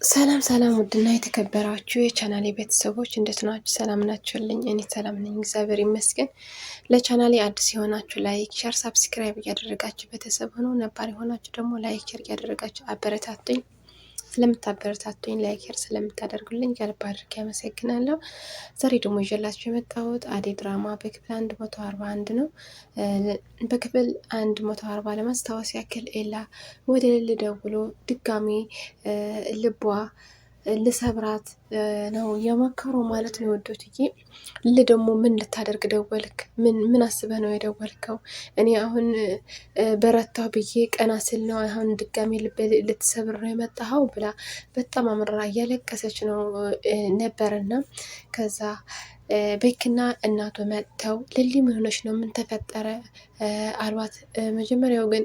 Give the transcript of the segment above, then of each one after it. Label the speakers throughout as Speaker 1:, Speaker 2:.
Speaker 1: ሰላም ሰላም ውድና የተከበራችሁ የቻናሌ ቤተሰቦች እንዴት ናችሁ? ሰላም ናችሁልኝ? እኔ ሰላም ነኝ፣ እግዚአብሔር ይመስገን። ለቻናሌ አዲስ የሆናችሁ ላይክ፣ ሸር፣ ሳብስክራይብ እያደረጋችሁ ቤተሰብ ሆኖ ነባር የሆናችሁ ደግሞ ላይክ፣ ሸር እያደረጋችሁ አበረታቱኝ። ስለምታበረታቱኝ ላይክ፣ ሸር ስለምታደርጉልኝ ከልብ አድርጌ አመሰግናለሁ። ዛሬ ደግሞ ይዤላችሁ የመጣሁት አደይ ድራማ በክፍል 141 ነው። በክፍል 140 ለማስታወስ ያክል ኤላ ወደ ልል ደውሎ ድጋሚ ልቧ ልሰብራት ነው የመከረው ማለት ነው ወዶትዬ። ልል ደግሞ ምን ልታደርግ ደወልክ? ምን አስበህ ነው የደወልከው? እኔ አሁን በረታው ብዬ ቀና ስል ነው አሁን ድጋሚ ልብ ልትሰብር ነው የመጣኸው ብላ በጣም አምራ እያለቀሰች ነው ነበርና ከዛ ቤክና እናቱ መጥተው ልሊ ምን ሆነሽ ነው? ምን ተፈጠረ አልባት። መጀመሪያው ግን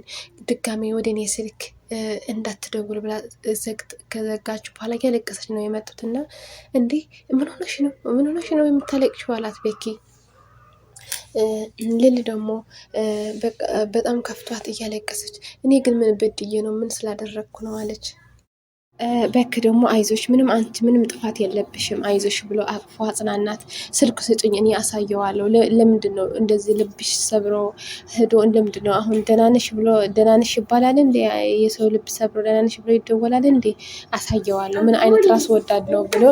Speaker 1: ድጋሚ ወደ እኔ ስልክ እንዳትደውል ብላ ከዘጋች በኋላ እያለቀሰች ነው የመጡትና እንዴ ምን ሆነሽ ነው? ምን ሆነሽ ነው የምታለቅሽው? አላት ቤኪ። ልል ደግሞ በጣም ከፍቷት እያለቀሰች እኔ ግን ምን በድዬ ነው? ምን ስላደረግኩ ነው? አለች። በክ ደግሞ አይዞሽ፣ አንቺ ምንም ጥፋት የለብሽም አይዞሽ ብሎ አቅፎ አጽናናት። ስልክ ስጭኝ እኔ አሳየዋለሁ። ለምንድን ነው እንደዚህ ልብሽ ሰብሮ ሄዶ ለምንድን ነው አሁን ደናነሽ ብሎ ደናነሽ ይባላል እንዴ? የሰው ልብ ሰብሮ ደናነሽ ብሎ ይደወላል እንዴ? አሳየዋለሁ። ምን አይነት ራስ ወዳድ ነው ብሎ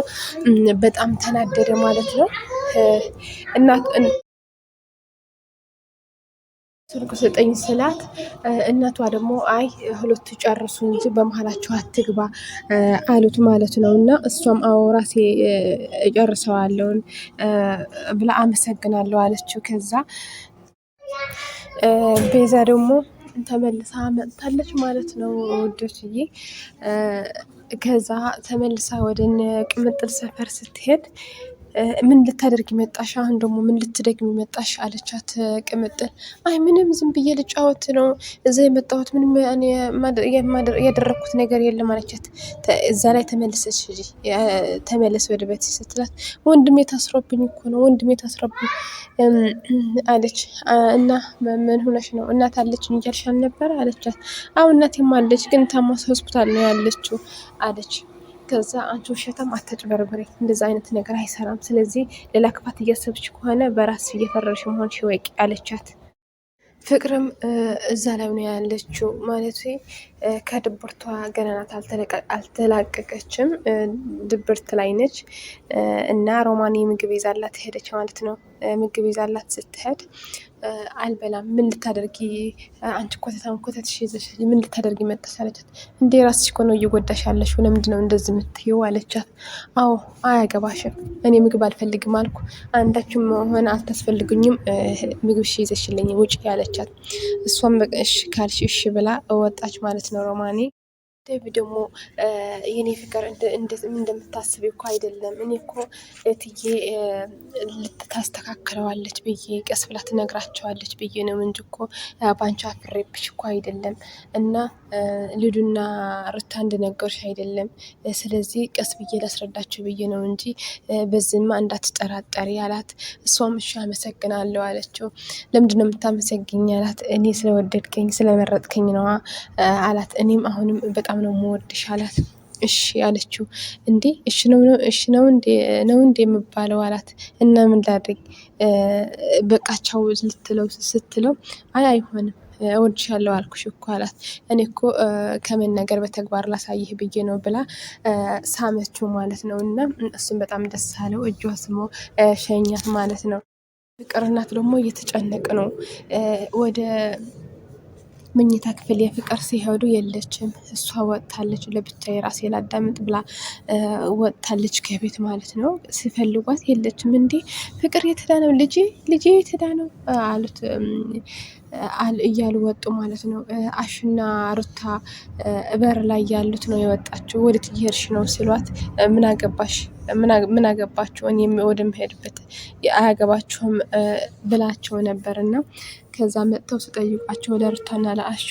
Speaker 1: በጣም ተናደደ ማለት ነው። ስልክ ስጠኝ ስላት እናቷ ደግሞ አይ ሁለቱ ጨርሱ እንጂ በመሀላቸው አትግባ አሉት ማለት ነው። እና እሷም አዎ ራሴ እጨርሰዋለውን ብላ አመሰግናለሁ አለችው። ከዛ ቤዛ ደግሞ ተመልሳ መጥታለች ማለት ነው ውዶችዬ። ከዛ ተመልሳ ወደ ቅምጥል ሰፈር ስትሄድ ምን ልታደርግ መጣሽ? አሁን ደግሞ ምን ልትደግሚ መጣሽ? አለቻት ቅምጥል። አይ ምንም ዝም ብዬ ልጫወት ነው እዛ የመጣሁት፣ ምንም ያደረግኩት ነገር የለም አለቻት። እዛ ላይ ተመለስ ወደ ቤት ስትላት ወንድሜ ታስሮብኝ እኮ ነው ወንድሜ ታስሮብኝ አለች። እና ምን ሆነሽ ነው? እናት አለችኝ እያልሽ አልነበረ አለቻት። አዎ እናቴም አለች ግን ታማስ ሆስፒታል ነው ያለችው አለች። ከዛ አንቺ ውሸታም አታጭበርብሬ፣ እንደዛ አይነት ነገር አይሰራም። ስለዚህ ሌላ ክፋት እያሰብች ከሆነ በራስ እየፈረሽ መሆንሽ ወቂ አለቻት። ፍቅርም እዛ ላይ ነው ያለችው ማለት ከድብርቷ ገናናት አልተላቀቀችም፣ ድብርት ላይ ነች። እና ሮማን ምግብ ይዛላት ሄደች ማለት ነው። ምግብ ይዛላት ስትሄድ አልበላም፣ ምን ልታደርጊ አንቺ ኮተትሽ ይዘሽ ምን ልታደርጊ መጣሽ አለቻት። እንዴ ራስሽ እኮ ነው እየጎዳሽ ያለሽው፣ ለምንድን ነው እንደዚህ የምትይው አለቻት። አዎ አያገባሽም፣ እኔ ምግብ አልፈልግም አልኩ፣ አንዳችም ሆነ አልታስፈልጉኝም፣ ምግብ ይዘሽልኝ ውጭ ያለቻት። እሷም በቃ እሺ ካልሽ እሺ ብላ ወጣች ማለት ነው ሮማኔ። ዴቪ ደግሞ የኔ ፍቅር እንደምታስብ እኮ አይደለም፣ እኔ እኮ እትዬ ልታስተካክለዋለች ብዬ ቀስ ብላ ትነግራቸዋለች ብዬ ነው እንጂ እኮ ባንቻ አፍሬብሽ እኮ አይደለም። እና ልዱና ርታ እንደነገሩሽ አይደለም። ስለዚህ ቀስ ብዬ ላስረዳቸው ብዬ ነው እንጂ በዝማ እንዳትጠራጠሪ አላት። እሷም እሺ አመሰግናለሁ አለችው። ለምንድነው የምታመሰግኝ አላት። እኔ ስለወደድከኝ ስለመረጥከኝ ነዋ አላት። እኔም አሁንም በጣም ነው የምወድሽ አላት። እሺ አለችው። እንዴ እሺ ነው እንዴ የምባለው አላት። እና ምን ላድርግ በቃቸው ልትለው ስትለው አይ አይሆንም እወድሻለሁ አልኩሽ እኮ አላት። እኔ እኮ ከምን ነገር በተግባር ላሳይህ ብዬ ነው ብላ ሳመችው ማለት ነው። እና እሱም በጣም ደስ አለው፣ እጇ ስሞ ሸኛት ማለት ነው። ፍቅር እናት ደግሞ እየተጨነቀ ነው። ወደ መኝታ ክፍል የፍቅር ሲሄዱ የለችም፣ እሷ ወጥታለች። ለብቻዬ ራሴ ላዳምጥ ብላ ወጥታለች ከቤት ማለት ነው። ሲፈልጓት የለችም። እንዴ ፍቅር የት ሄዳ ነው? ልጄ የት ሄዳ ነው አሉት እያሉ ወጡ ማለት ነው። አሹና ሩታ በር ላይ ያሉት ነው የወጣችው። ወዴት እየሄድሽ ነው ሲሏት ምን አገባችሁ እኔ ወደምሄድበት አያገባችሁም ብላቸው ነበር። እና ከዛ መጥተው ስጠይቋቸው ለሩታና ለአሹ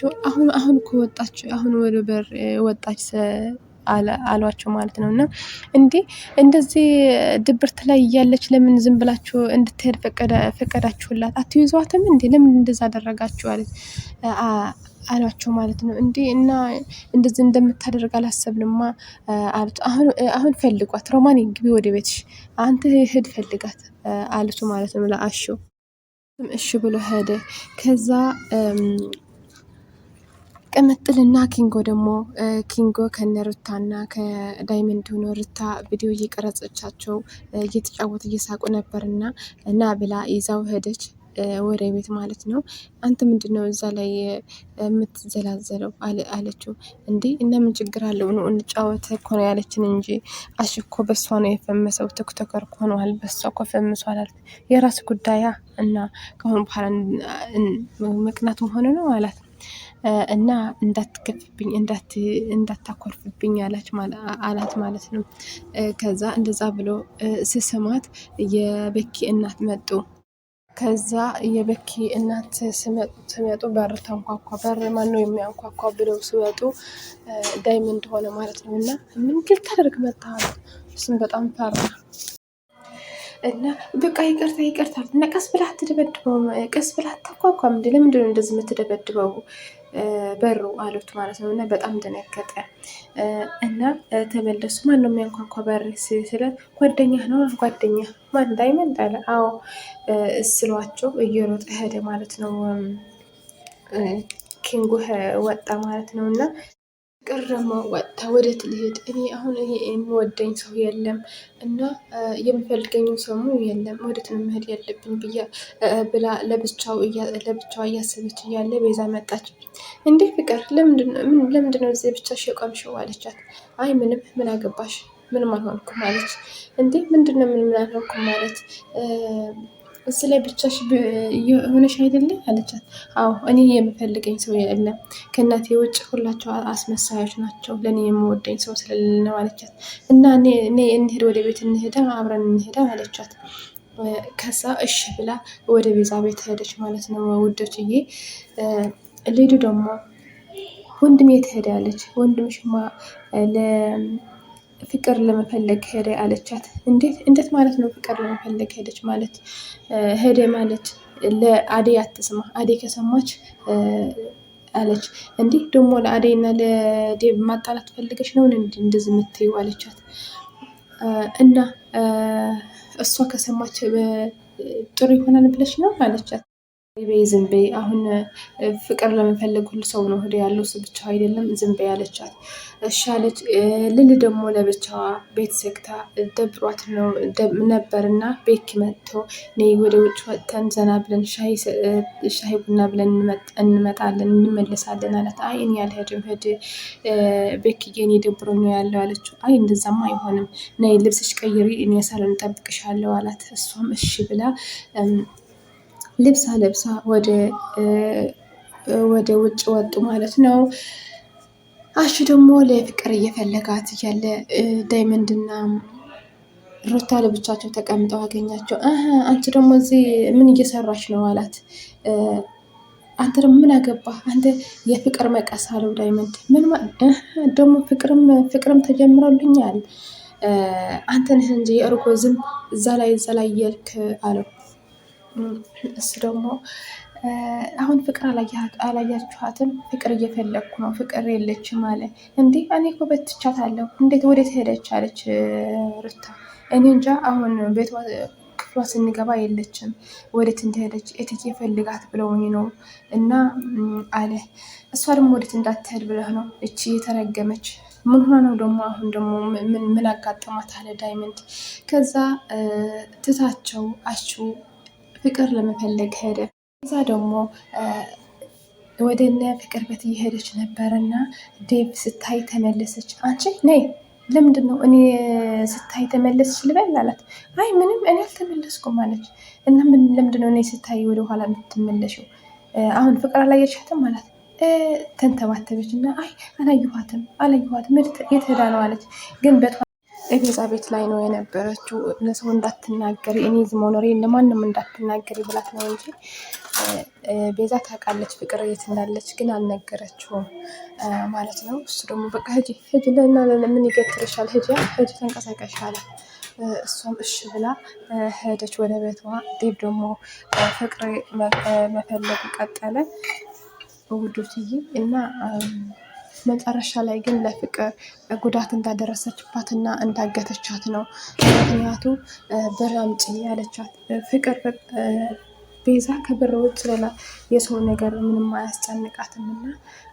Speaker 1: አሁን ከወጣች አሁን ወደ በር ወጣች አሏቸው ማለት ነው። እና እንዴ እንደዚህ ድብርት ላይ እያለች ለምን ዝም ብላችሁ እንድትሄድ ፈቀዳችሁላት? አትይዟትም እንዴ? ለምን እንደዛ አደረጋችሁ አሏቸው ማለት ነው። እንዴ እና እንደዚህ እንደምታደርግ አላሰብንማ አሉት። አሁን ፈልጓት ሮማን ግቢ ወደ ቤትሽ፣ አንተ ሂድ ፈልጋት አሉት ማለት ነው ለአሹ። እሺ ብሎ ሄደ። ከዛ ቅምጥልና ኪንጎ ደግሞ ኪንጎ ከነሩታና ከዳይመንድ ሆኖ ሩታ ቪዲዮ እየቀረጸቻቸው እየተጫወቱ እየሳቁ ነበርና እና ብላ ይዛው ሄደች ወደ ቤት ማለት ነው። አንተ ምንድነው እዛ ላይ የምትዘላዘለው አለችው። እንዴ እና ምን ችግር አለው ነው እንጫወት እኮ ነው ያለችን እንጂ አሽ እኮ በሷ ነው የፈመሰው፣ ቲክቶከር እኮ ነው አለ። በሷ እኮ ፈምሷል አላት። የራስ ጉዳያ እና ከአሁን በኋላ ምክንያቱም ሆነ ነው አላት። እና እንዳትከፍብኝ እንዳታኮርፍብኝ አላት ማለት ነው። ከዛ እንደዛ ብሎ ስስማት የበኪ እናት መጡ። ከዛ የበኪ እናት ስመጡ በር ተንኳኳ። በር ማነው የሚያንኳኳ ብለው ሲወጡ ዳይመንድ ሆነ ማለት ነው። እና ምን ልታደርግ መጣህ? እሱም በጣም ፈራ እና በቃ ይቅርታ እና ቀስ ብላ አትደበድበው፣ ቀስ ብላ አታኳኳም እንዴ? ለምንድነው እንደዚህ የምትደበድበው በሩ አሉት ማለት ነው። እና በጣም ደነገጠ እና ተመለሱ። ማን ነው የሚያንኳኳ በር ስለ ጓደኛ ነው። ጓደኛ ማን? ዳይመንድ አለ። አዎ ስሏቸው እየሮጠ ሄደ ማለት ነው። ኪንጉ ወጣ ማለት ነው። እና ቅርማ ወጥታ ወዴት ልሄድ እኔ አሁን የሚወደኝ ሰው የለም እና የሚፈልገኝም ሰው የለም፣ ወዴት ነው መሄድ ያለብኝ ብላ ለብቻዋ እያሰበች እያለ ቤዛ መጣች። እንዴ ፍቅር ለምንድነው እዚህ ብቻሽ የቆምሽው አለቻት። አይ ምንም፣ ምን አገባሽ፣ ምንም አልሆንኩም አለች። እንዴ ምንድነው ምን አልሆንኩም ማለት እዚህ ላይ ብቻሽ የሆነሽ አይደለ አለቻት። አዎ እኔ የምፈልገኝ ሰው የለም፣ ከእናቴ ውጭ ሁላቸው አስመሳዮች ናቸው፣ ለእኔ የምወደኝ ሰው ስለሌለ ነው አለቻት። እና እኔ እንሄድ፣ ወደ ቤት እንሄዳ፣ አብረን እንሄዳ አለቻት። ከዛ እሺ ብላ ወደ ቤዛ ቤት ሄደች ማለት ነው ውዶችዬ። ሌዱ ደግሞ ወንድሜ የት አለች። ወንድምሽማ ፍቅር ለመፈለግ ሄደ አለቻት። እንዴት ማለት ነው? ፍቅር ለመፈለግ ሄደች ማለት ሄደ ማለት ለአደይ አትስማ፣ አደይ ከሰማች አለች። እንዲህ ደግሞ ለአደይ እና ለዴብ ማጣላት ፈልገች ነው እንደዚህ የምትይው አለቻት። እና እሷ ከሰማች ጥሩ ይሆናል ብለሽ ነው አለቻት። በይ ዝም በይ፣ አሁን ፍቅር ለመፈለግ ሁሉ ሰው ነው ሄደ ያለው፣ እሱ ብቻ አይደለም፣ ዝም በይ አለቻት። እሺ አለች። ልል ደግሞ ለብቻዋ ቤት ዘግታ ደብሯት ነው ነበርና ቤኪ መጥቶ ነይ ወደ ውጭ ወጥተን ዘና ብለን ሻይ ቡና ብለን እንመጣለን እንመለሳለን አላት። አይ እኔ አልሄድም፣ ሂድ ቤኪዬ እኔ ደብሮኝ ነው ያለው አለችው። አይ እንደዛማ አይሆንም፣ ነይ ልብስሽ ቀይሪ፣ እኔ ሳሎን እጠብቅሻለሁ አላት። እሷም እሺ ብላ ልብሳ ለብሳ ወደ ውጭ ወጡ ማለት ነው። አሹ ደግሞ ለፍቅር እየፈለጋት እያለ ዳይመንድና ሩታ ለብቻቸው ተቀምጠው አገኛቸው። አንቺ ደግሞ እዚህ ምን እየሰራች ነው አላት። አንተ ደግሞ ምን አገባህ አንተ የፍቅር መቀስ አለው ዳይመንድ። ምን ደግሞ ፍቅርም ተጀምሮልኛል፣ አንተ ነህ እንጂ እርጎ ዝም እዛ ላይ እያልክ አለው። እሱ ደግሞ አሁን ፍቅር አላያችኋትም? ፍቅር እየፈለግኩ ነው፣ ፍቅር የለችም አለ። እንዴ እኔ እኮ በትቻታለሁ፣ እንዴት ወዴት ሄደች አለች ሩታ። እኔ እንጃ አሁን ቤቷ ክፍሏ ስንገባ የለችም፣ ወዴት እንደሄደች እትዬ ፈልጋት ብለውኝ ነው እና አለ። እሷ ደግሞ ወዴት እንዳትሄድ ብለህ ነው እቺ የተረገመች ምን ሆነ ነው ደግሞ አሁን ደግሞ ምን አጋጠማት አለ ዳይመንድ። ከዛ ትታቸው አሹ ፍቅር ለመፈለግ ሄደ። እዛ ደግሞ ወደ እነ ፍቅር ቤት እየሄደች ነበር እና ዴቭ ስታይ ተመለሰች። አንቺ ነይ፣ ለምንድን ነው እኔ ስታይ ተመለስሽ ልበል አላት። አይ ምንም እኔ አልተመለስኩም አለች። እና ለምንድን ነው እኔ ስታይ ወደኋላ የምትመለሽው? አሁን ፍቅር አላየሻትም አላት። ተንተባተበች እና አይ አላየኋትም የት ሄዳ ነው አለች። ግን ቤዛ ቤት ላይ ነው የነበረችው። ለሰው እንዳትናገሪ እኔ እዚህ መኖሬን ለማንም እንዳትናገሪ ብላት ነው እንጂ ቤዛ ታውቃለች ፍቅር የት እንዳለች ግን አልነገረችውም ማለት ነው። እሱ ደግሞ በቃ ሂጂ ሂጂ ለና ምን ይገትርሻል ሂጂ ተንቀሳቀሽ አለ። እሷም እሺ ብላ ሄደች ወደ ቤቷ። ዴብ ደግሞ ፍቅር መፈለግ ቀጠለ ውዶችዬ እና መጨረሻ ላይ ግን ለፍቅር ጉዳት እንዳደረሰችባትና እንዳገተቻት ነው። ምክንያቱ ብር አምጪ ያለቻት ፍቅር ቤዛ ከብር ውጭ ሌላ የሰው ነገር ምንም አያስጨንቃትም እና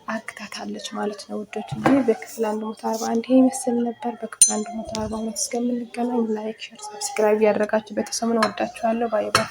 Speaker 1: አግታታለች ማለት ነው ውዶች። በክፍል 141 ይሄ ይመስል ነበር። በክፍል 142 እስከምንገናኝ ላይክ፣ ሼር፣ ሰብስክራይብ ያደረጋችሁ ቤተሰቡን ወዳችኋለሁ። ባይ ባይ።